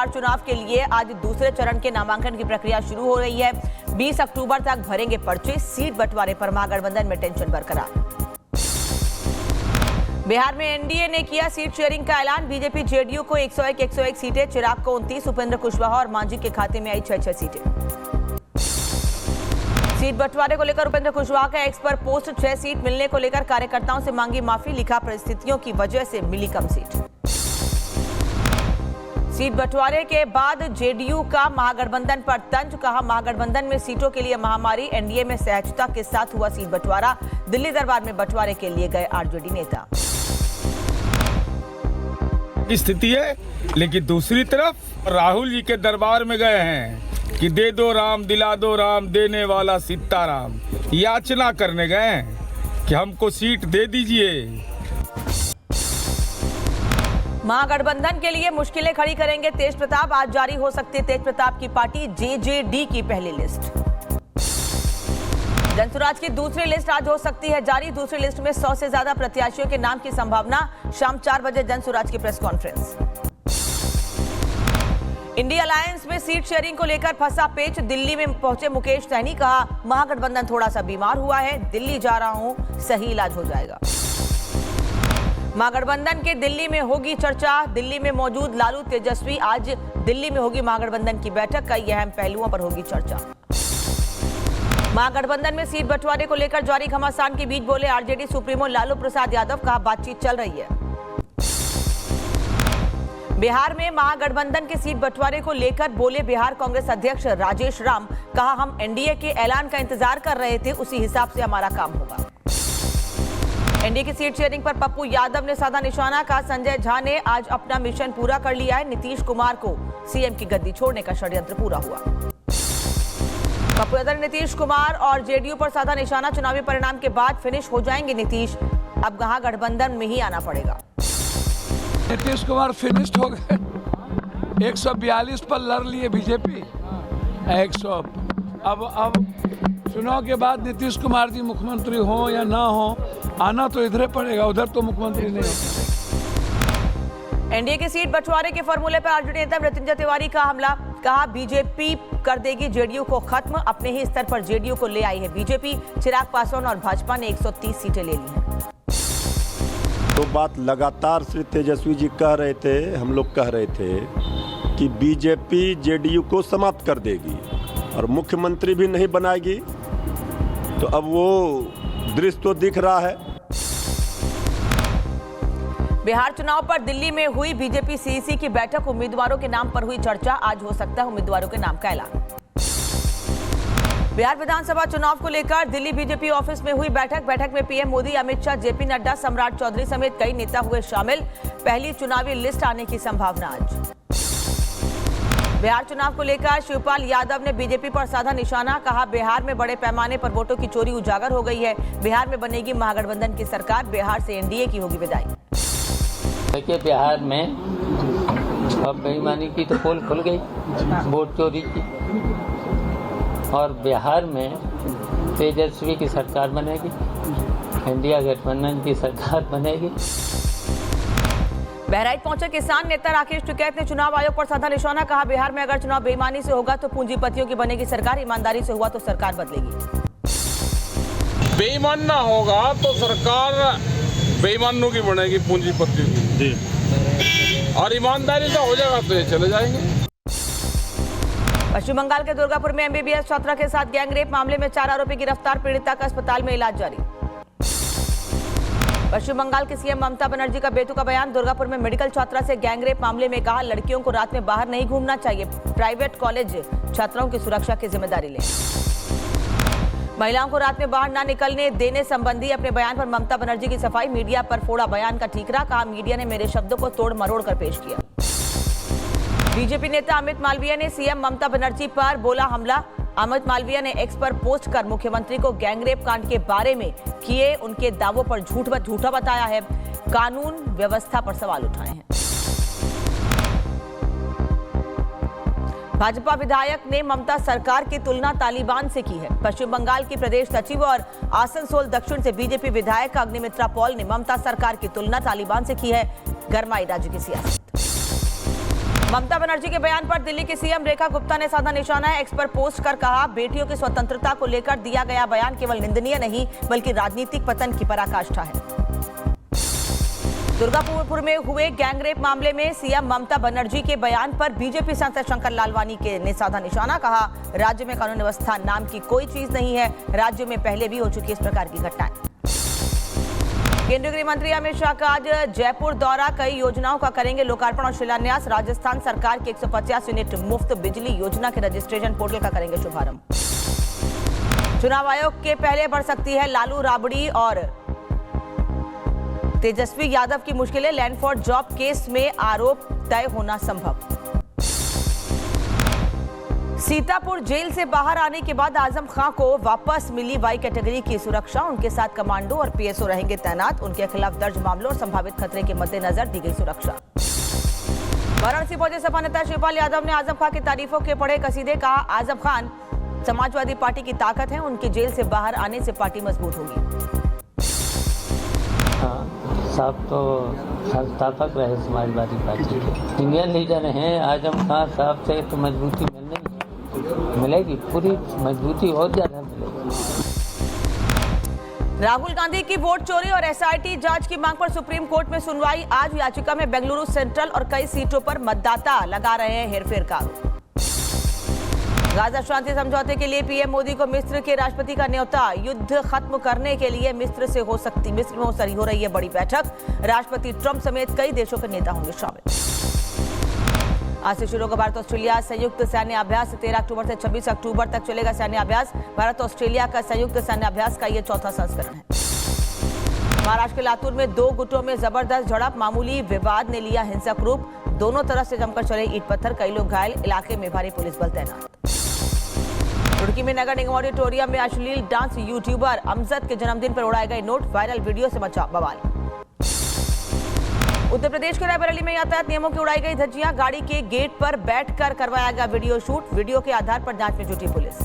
बिहार चुनाव के लिए आज दूसरे चरण के नामांकन की प्रक्रिया शुरू हो रही है। 20 अक्टूबर तक भरेंगे पर्चे। सीट बंटवारे पर महागठबंधन में टेंशन बरकरार। बिहार में एनडीए ने किया सीट शेयरिंग का ऐलान। बीजेपी जेडीयू को 101 सीटें, चिराग को 29, उपेंद्र कुशवाहा और मांझी के खाते में आई 6 सीटें। सीट बंटवारे को लेकर उपेंद्र कुशवाहा का एक्स पर पोस्ट। 6 सीट मिलने को लेकर कार्यकर्ताओं से मांगी माफी। लिखा, परिस्थितियों की वजह से मिली कम सीट। सीट बंटवारे के बाद जेडीयू का महागठबंधन पर तंज। कहा, महागठबंधन में सीटों के लिए महामारी। एनडीए में सहजता के साथ हुआ सीट बंटवारा। दिल्ली दरबार में बंटवारे के लिए गए आरजेडी नेता। स्थिति है, लेकिन दूसरी तरफ राहुल जी के दरबार में गए हैं कि दे दो राम, दिला दो राम, देने वाला सीताराम। याचना करने गए हैं कि हमको सीट दे दीजिए। महागठबंधन के लिए मुश्किलें खड़ी करेंगे तेज प्रताप। आज जारी हो सकती है तेज प्रताप की पार्टी जेजेडी की पहली लिस्ट। जनसुराज की दूसरी लिस्ट आज हो सकती है जारी। दूसरी लिस्ट में 100 से ज्यादा प्रत्याशियों के नाम की संभावना। शाम 4 बजे जनसुराज की प्रेस कॉन्फ्रेंस। इंडिया अलायंस में सीट शेयरिंग को लेकर फंसा पेच। दिल्ली में पहुंचे मुकेश सहनी। कहा, महागठबंधन थोड़ा सा बीमार हुआ है, दिल्ली जा रहा हूं, सही इलाज हो जाएगा। महागठबंधन के दिल्ली में होगी चर्चा। दिल्ली में मौजूद लालू तेजस्वी। आज दिल्ली में होगी महागठबंधन की बैठक। कई अहम पहलुओं पर होगी चर्चा। महागठबंधन में सीट बंटवारे को लेकर जारी घमासान के बीच बोले आरजेडी सुप्रीमो लालू प्रसाद यादव। कहा, बातचीत चल रही है। बिहार में महागठबंधन के सीट बंटवारे को लेकर बोले बिहार कांग्रेस अध्यक्ष राजेश राम। कहा, हम एनडीए के ऐलान का इंतजार कर रहे थे, उसी हिसाब से हमारा काम होगा। एनडीए की सीट शेयरिंग पर पप्पू यादव ने साधा निशाना। कहा, संजय झा ने आज अपना मिशन पूरा कर लिया है। नीतीश कुमार को सीएम की गद्दी छोड़ने का षड्यंत्र पूरा हुआ। पप्पू यादव ने नीतीश कुमार और जेडीयू पर साधा निशाना। चुनावी परिणाम के बाद फिनिश हो जाएंगे नीतीश, अब महागठबंधन में ही आना पड़ेगा। नीतीश कुमार फिनिश्ड हो गए। 142 पर लड़ लिए बीजेपी। 100 अब चुनाव के बाद नीतीश कुमार जी मुख्यमंत्री हो या ना हो, आना तो इधर पड़ेगा, उधर तो मुख्यमंत्री नहीं होगा। एनडीए की सीट बंटवारे के फॉर्मूले पर आरजेडी नेता मृत्युंजय तिवारी का हमला। कहा, बीजेपी कर देगी जेडीयू को खत्म। अपने ही स्तर पर जेडीयू को ले आई है बीजेपी। चिराग पासवान और भाजपा ने 130 सीटें ले ली हैं। तो बात लगातार श्री तेजस्वी जी कह रहे थे, हम लोग कह रहे थे कि बीजेपी जेडीयू को समाप्त कर देगी और मुख्यमंत्री भी नहीं बनाएगी। तो अब वो दृश्य तो दिख रहा है। बिहार चुनाव पर दिल्ली में हुई बीजेपी सीईसी की बैठक। उम्मीदवारों के नाम पर हुई चर्चा। आज हो सकता है उम्मीदवारों के नाम का ऐलान। बिहार विधानसभा चुनाव को लेकर दिल्ली बीजेपी ऑफिस में हुई बैठक में पीएम मोदी, अमित शाह, जेपी नड्डा, सम्राट चौधरी समेत कई नेता हुए शामिल। पहली चुनावी लिस्ट आने की संभावना आज। बिहार चुनाव को लेकर शिवपाल यादव ने बीजेपी पर साधा निशाना। कहा, बिहार में बड़े पैमाने पर वोटों की चोरी उजागर हो गई है। बिहार में बनेगी महागठबंधन की सरकार। बिहार से एनडीए की होगी विदाई। देखिए, बिहार में अब बेईमानी की तो पोल खुल गई, वोट चोरी की, और बिहार में तेजस्वी की सरकार बनेगी, इंडिया गठबंधन की सरकार बनेगी। बहराइच पहुंचे किसान नेता राकेश टिकैत ने चुनाव आयोग पर साधा निशाना। कहा, बिहार में अगर चुनाव बेईमानी से होगा तो पूंजीपतियों की बनेगी सरकार। ईमानदारी से हुआ तो सरकार बदलेगी। बेईमान ना होगा तो सरकार बेईमानों की बनेगी, पूंजीपतियों की जी। और ईमानदारी से हो जाएगा तो ये चले जाएंगे। पश्चिम बंगाल के दुर्गापुर में एमबीबीएस छात्रा के साथ गैंगरेप मामले में 4 आरोपी गिरफ्तार। पीड़िता का अस्पताल में इलाज जारी। पश्चिम बंगाल के सीएम ममता बनर्जी का बेतुका बयान। दुर्गापुर में मेडिकल छात्रा से गैंगरेप मामले में कहा, लड़कियों को रात में बाहर नहीं घूमना चाहिए। प्राइवेट कॉलेज छात्राओं की सुरक्षा की जिम्मेदारी लें। महिलाओं को रात में बाहर न निकलने देने संबंधी अपने बयान पर ममता बनर्जी की सफाई। मीडिया पर फोड़ा बयान का ठीकरा। कहा, मीडिया ने मेरे शब्दों को तोड़ मरोड़ कर पेश किया। बीजेपी नेता अमित मालवीय ने सीएम ममता बनर्जी पर बोला हमला। अमित मालवीय ने एक्स पर पोस्ट कर मुख्यमंत्री को गैंगरेप कांड के बारे में किए उनके दावों पर झूठा बताया है। कानून व्यवस्था पर सवाल उठाए हैं। भाजपा विधायक ने ममता सरकार की तुलना तालिबान से की है। पश्चिम बंगाल की प्रदेश सचिव और आसनसोल दक्षिण से बीजेपी विधायक अग्निमित्रा पॉल ने ममता सरकार की तुलना तालिबान से की है। गरमाई राज्य की सियासत। ममता बनर्जी के बयान पर दिल्ली की सीएम रेखा गुप्ता ने साधा निशाना। एक्स पर पोस्ट कर कहा, बेटियों की स्वतंत्रता को लेकर दिया गया बयान केवल निंदनीय नहीं बल्कि राजनीतिक पतन की पराकाष्ठा है। दुर्गापुर में हुए गैंगरेप मामले में सीएम ममता बनर्जी के बयान पर बीजेपी सांसद शंकर लालवानी ने साधा निशाना। कहा, राज्य में कानून व्यवस्था नाम की कोई चीज नहीं है। राज्य में पहले भी हो चुकी इस प्रकार की घटनाएं। केंद्रीय गृह मंत्री अमित शाह का आज जयपुर दौरा। कई योजनाओं का करेंगे लोकार्पण और शिलान्यास। राजस्थान सरकार की 150 यूनिट मुफ्त बिजली योजना के रजिस्ट्रेशन पोर्टल का करेंगे शुभारंभ। चुनाव आयोग के पहले बढ़ सकती है लालू राबड़ी और तेजस्वी यादव की मुश्किलें। लैंड फॉर जॉब केस में आरोप तय होना संभव। सीतापुर जेल से बाहर आने के बाद आजम खान को वापस मिली वाई कैटेगरी की सुरक्षा। उनके साथ कमांडो और पीएसओ रहेंगे तैनात। उनके खिलाफ दर्ज मामलों और संभावित खतरे के मद्देनजर दी गई सुरक्षा। वाराणसी पहुंचे सपा नेता शिवपाल यादव ने आजम खान की तारीफों के पढ़े कसीदे। कहा, आजम खान समाजवादी पार्टी की ताकत है। उनके जेल से बाहर आने से पार्टी मजबूत होगी। साहब तो संस्थापक रहे समाजवादी पार्टी के, सीनियर लीडर हैं। आजम खान साहब से तो मजबूती मिलेगी, पूरी मजबूती और ज्यादा मिलेगी। राहुल गांधी की वोट चोरी और एसआईटी जांच की मांग पर सुप्रीम कोर्ट में सुनवाई। आज याचिका में बेंगलुरु सेंट्रल और कई सीटों पर मतदाता लगा रहे हैं हेरफेर का आरोप। गाजा शांति समझौते के लिए पीएम मोदी को मिस्र के राष्ट्रपति का न्योता। युद्ध खत्म करने के लिए मिस्र में हो रही है बड़ी बैठक। राष्ट्रपति ट्रंप समेत कई देशों के नेता होंगे शामिल। आज से शुरू होगा भारत ऑस्ट्रेलिया संयुक्त सैन्य अभ्यास। 13 अक्टूबर से 26 अक्टूबर तक चलेगा सैन्य अभ्यास। भारत ऑस्ट्रेलिया का संयुक्त सैन्य अभ्यास का यह चौथा संस्करण है। महाराष्ट्र के लातूर में 2 गुटों में जबरदस्त झड़प। मामूली विवाद ने लिया हिंसक रूप। दोनों तरफ से जमकर चले ईंट पत्थर। कई लोग घायल। इलाके में भारी पुलिस बल तैनात। रुड़की में नगर निगम ऑडिटोरियम में अश्लील डांस। यूट्यूबर अमजद के जन्मदिन पर उड़ाए गए नोट। वायरल वीडियो से मचा बवाल। उत्तर प्रदेश के रायबरेली में यातायात नियमों की उड़ाई गई धज्जियां। गाड़ी के गेट पर बैठकर करवाया गया वीडियो शूट। वीडियो के आधार पर जांच में जुटी पुलिस।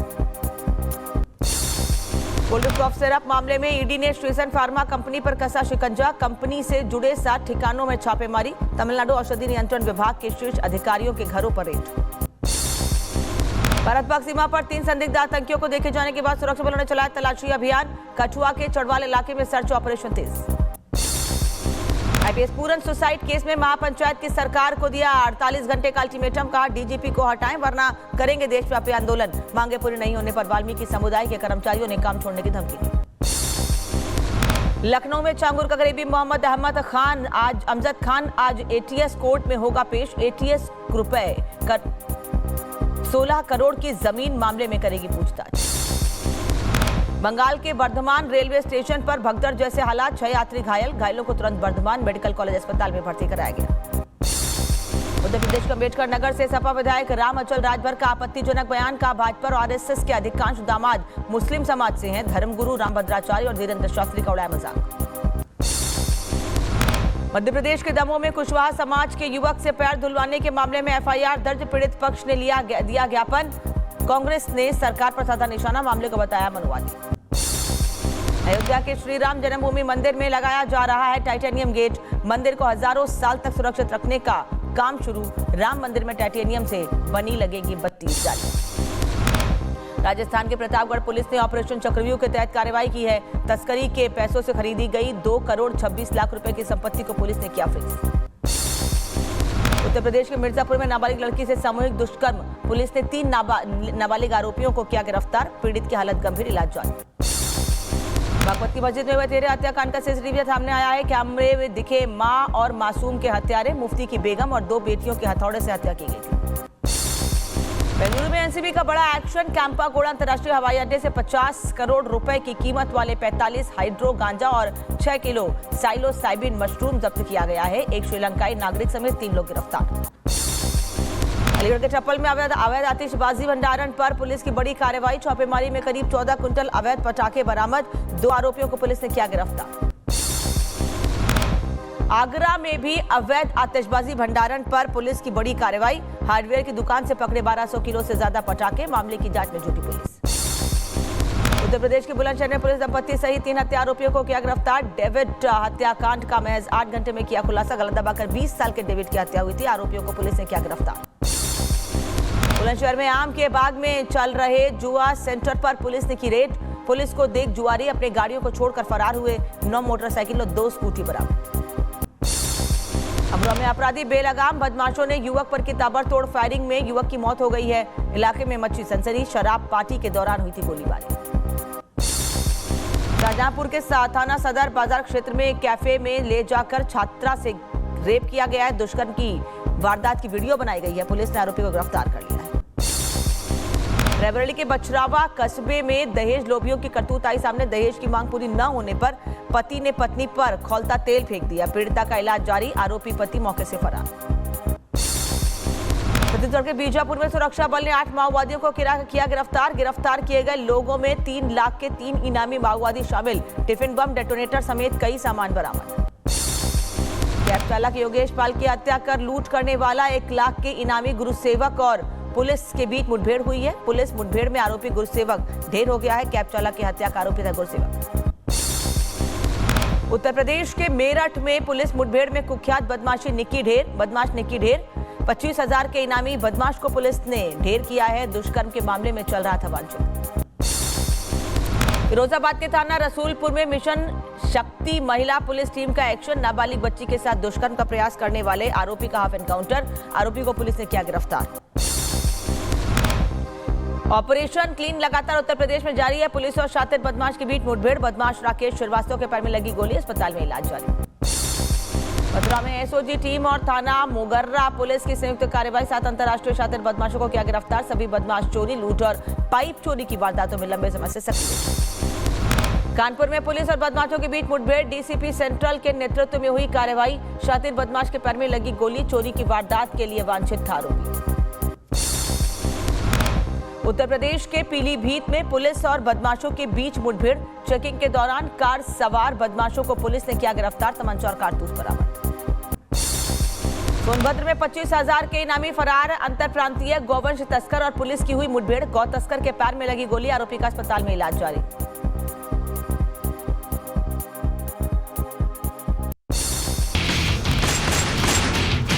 कोल्ड कॉफ सिरप मामले में ईडी ने श्रीसन फार्मा कंपनी पर कसा शिकंजा। कंपनी से जुड़े 7 ठिकानों में छापेमारी। तमिलनाडु औषधि नियंत्रण विभाग के शीर्ष अधिकारियों के घरों पर रेड। भारत पाक सीमा पर 3 संदिग्ध आतंकियों को देखे जाने के बाद सुरक्षा बलों ने चलाया तलाशी अभियान। कठुआ के चढ़वाल इलाके में सर्च ऑपरेशन तेज। आईपीएस पूरन सुसाइड केस में महापंचायत की सरकार को दिया 48 घंटे का अल्टीमेटम। कहा, डीजीपी को हटाएं वरना करेंगे देशव्यापी आंदोलन। मांगे पूरी नहीं होने पर वाल्मीकि समुदाय के कर्मचारियों ने काम छोड़ने की धमकी दी। लखनऊ में चांगुर का करीबी मोहम्मद अमजद खान आज एटीएस कोर्ट में होगा पेश। एटीएस रुपए 16 करोड़ की जमीन मामले में करेगी पूछताछ। बंगाल के बर्धमान रेलवे स्टेशन पर भगदड़ जैसे हालात। 6 यात्री घायल। घायलों को तुरंत बर्धमान मेडिकल कॉलेज अस्पताल में भर्ती कराया गया। उत्तर प्रदेश के अम्बेडकर नगर से सपा विधायक राम अचल राजभर का आपत्तिजनक बयान। का भाजपा और आरएसएस के अधिकांश दामाद मुस्लिम समाज से हैं। धर्मगुरु रामभद्राचार्य और धीरेन्द्र शास्त्री का उड़ाया मजाक। मध्य प्रदेश के दमोह में कुशवाहा समाज के युवक से पैर धुलवाने के मामले में एफआईआर दर्ज। पीड़ित पक्ष ने दिया ज्ञापन। कांग्रेस ने सरकार पर साधा निशाना। मामले को बताया मनुवादी। अयोध्या के श्री राम जन्मभूमि मंदिर में लगाया जा रहा है टाइटेनियम गेट। मंदिर को हजारों साल तक सुरक्षित रखने का काम शुरू। राम मंदिर में टाइटेनियम से बनी लगेगी 32 जालियां। राजस्थान के प्रतापगढ़ पुलिस ने ऑपरेशन चक्रव्यूह के तहत कार्रवाई की है। तस्करी के पैसों से खरीदी गई 2 करोड़ 26 लाख रुपए की संपत्ति को पुलिस ने किया फ्रीज। उत्तर प्रदेश के मिर्जापुर में नाबालिग लड़की से सामूहिक दुष्कर्म। पुलिस ने 3 नाबालिग आरोपियों को किया गिरफ्तार। पीड़ित की हालत गंभीर, इलाज जारी। बागपत की मस्जिद में हुए तेरे हत्याकांड का सीसीटीवी सामने आया है। कैमरे में दिखे मां और मासूम के हत्यारे। मुफ्ती की बेगम और 2 बेटियों के हथौड़े से हत्या की गई थी। बेंगलुरु में एनसीबी का बड़ा एक्शन। कैंपागोड़ा अंतर्राष्ट्रीय हवाई अड्डे से 50 करोड़ रुपए की कीमत वाले 45 हाइड्रो गांजा और 6 किलो साइलोसाइबिन मशरूम जब्त किया गया है। एक श्रीलंकाई नागरिक समेत 3 लोग गिरफ्तार। अलीगढ़ के चप्पल में अवैध आतिशबाजी भंडारण पर पुलिस की बड़ी कार्रवाई। छापेमारी में करीब 14 क्विंटल अवैध पटाखे बरामद। 2 आरोपियों को पुलिस ने किया गिरफ्तार। आगरा में भी अवैध आतिशबाजी भंडारण पर पुलिस की बड़ी कार्रवाई। हार्डवेयर की दुकान से पकड़े 1200 किलो से ज्यादा पटाखे। मामले की जांच में जुटी पुलिस। उत्तर प्रदेश के बुलंदशहर में पुलिस दंपति सहित 3 हत्या आरोपियों को किया गिरफ्तार। डेविड हत्याकांड का महज 8 घंटे में किया खुलासा। गला दबाकर 20 साल के डेविड की हत्या हुई थी। आरोपियों को पुलिस ने किया गिरफ्तार। बुलंदशहर में आम के बाग में चल रहे जुआ सेंटर पर पुलिस ने की रेड। पुलिस को देख जुआरी अपनी गाड़ियों को छोड़कर फरार हुए। 9 मोटरसाइकिल और 2 स्कूटी बरामद। अमरोहा में अपराधी बेलगाम बदमाशों ने युवक पर की ताबड़तोड़ फायरिंग में युवक की मौत हो गई है। इलाके में मची सनसनी। शराब पार्टी के दौरान हुई थी गोलीबारी। शाहजहांपुर के थाना सदर बाजार क्षेत्र में एक कैफे में ले जाकर छात्रा से रेप किया गया है। दुष्कर्म की वारदात की वीडियो बनाई गई है। पुलिस ने आरोपी को गिरफ्तार कर लिया है। रायबरेली के बछरावा कस्बे में दहेज लोभियों की करतूत आई सामने। दहेज की मांग पूरी न होने पर पति ने पत्नी पर खौलता तेल फेंक दिया। पीड़िता का इलाज जारी। आरोपी पति मौके से फरार। छत्तीसगढ़ के बीजापुर में सुरक्षा बल ने 8 माओवादियों को किया गिरफ्तार। गिरफ्तार किए गए लोगों में 3 लाख के 3 इनामी माओवादी शामिल। टिफिन बम, डेटोनेटर समेत कई सामान बरामद। कैब चालक योगेश पाल की हत्या कर लूट करने वाला 1 लाख के इनामी गुरुसेवक और पुलिस के बीच मुठभेड़ हुई है। पुलिस मुठभेड़ में आरोपी गुरुसेवक ढेर हो गया है। कैब चालक की हत्या का आरोपी था गुरुसेवक। उत्तर प्रदेश के मेरठ में पुलिस मुठभेड़ में कुख्यात बदमाश निक्की ढेर 25,000 के इनामी बदमाश को पुलिस ने ढेर किया है। दुष्कर्म के मामले में चल रहा था वांछित। फिरोजाबाद के थाना रसूलपुर में मिशन शक्ति महिला पुलिस टीम का एक्शन। नाबालिग बच्ची के साथ दुष्कर्म का प्रयास करने वाले आरोपी का हाफ एनकाउंटर। आरोपी को पुलिस ने किया गिरफ्तार। ऑपरेशन क्लीन लगातार उत्तर प्रदेश में जारी है। पुलिस और शातिर बदमाश के बीच मुठभेड़। बदमाश राकेश श्रीवास्तव के पैर में लगी गोली। अस्पताल में इलाज जारी। मथुरा में एसओजी टीम और थाना मुगर्रा पुलिस की संयुक्त कार्रवाई। 7 अंतर्राष्ट्रीय शातिर बदमाशों को किया गिरफ्तार। सभी बदमाश चोरी, लूट और पाइप चोरी की वारदातों में लंबे समय से सक्रिय। कानपुर में पुलिस और बदमाशों के बीच मुठभेड़। डीसीपी सेंट्रल के नेतृत्व में हुई कार्रवाई। शातिर बदमाश के पैर में लगी गोली। चोरी की वारदात के लिए वांछित था आरोपी। उत्तर प्रदेश के पीलीभीत में पुलिस और बदमाशों के बीच मुठभेड़। चेकिंग के दौरान कार सवार बदमाशों को पुलिस ने किया गिरफ्तार। तमंचा और कारतूस बरामद। सोनभद्र में 25,000 के इनामी फरार। अंतर प्रांतीय गौवंश तस्कर और पुलिस की हुई मुठभेड़। गौ तस्कर के पैर में लगी गोली। आरोपी का अस्पताल में इलाज जारी।